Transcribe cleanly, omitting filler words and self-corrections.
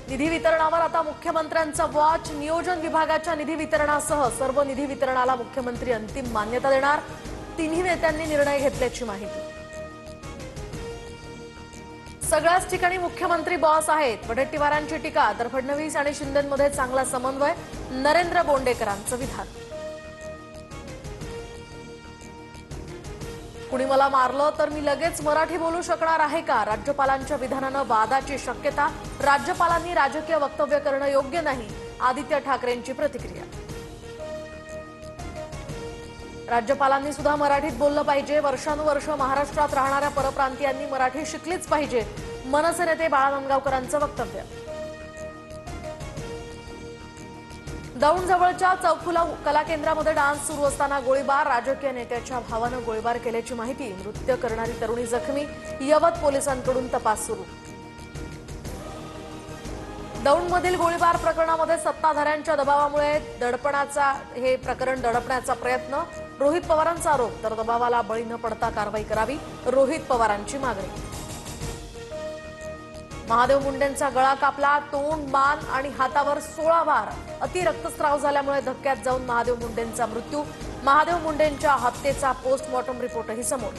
निधी वितरणावर आता मुख्यमंत्र्यांचा वॉच। नियोजन विभागाच्या निधी वितरणासह सर्व निधी वितरणाला मुख्यमंत्री अंतिम मान्यता देणार। तिन्ही नेत्यांनी निर्णय घेतल्याची माहिती। सगळ्याच ठिकाणी मुख्यमंत्री बॉस आहेत, वडेट्टीवारांची टीका। तर फडणवीस आणि शिंदेंमध्ये चांगला समन्वय, नरेंद्र बोंडेकरांचं विधान। कुणी मला मारलं तर मी लगेच मराठी बोलू शकणार आहे का? राज्यपालांच्या विधानानं वादाची शक्यता। राज्यपालांनी राजकीय वक्तव्य करणं योग्य नाही, आदित्य ठाकरेंची प्रतिक्रिया। राज्यपालांनी सुद्धा मराठीत बोललं पाहिजे। वर्षानुवर्ष महाराष्ट्रात राहणाऱ्या परप्रांतीयांनी मराठी शिकलीच पाहिजे, मनसे नेते बाळा नांदगावकरांचं वक्तव्य। दौंडजवळच्या चौफुला कला केंद्रामध्ये डान्स सुरू असताना गोळीबार। राजकीय नेत्याच्या भावानं गोळीबार केल्याची माहिती। नृत्य करणारी तरुणी जखमी, यवत पोलिसांकडून तपास सुरू। दौंडमधील गोळीबार प्रकरणामध्ये सत्ताधाऱ्यांच्या दबावामुळे हे प्रकरण दडपण्याचा प्रयत्न। रोहित पवारांचा आरोप, तर दबावाला बळी न पडता कारवाई करावी, रोहित पवारांची मागणी। महादेव मुंडेंचा गळा कापला, तोंड, मान आणि हातावर 16 वार। अति रक्तस्राव झाल्यामुळे धक्क्यात जाऊन महादेव मुंडेंचा मृत्यू। महादेव मुंडेंच्या हत्येचा पोस्टमॉर्टम रिपोर्टही समोर।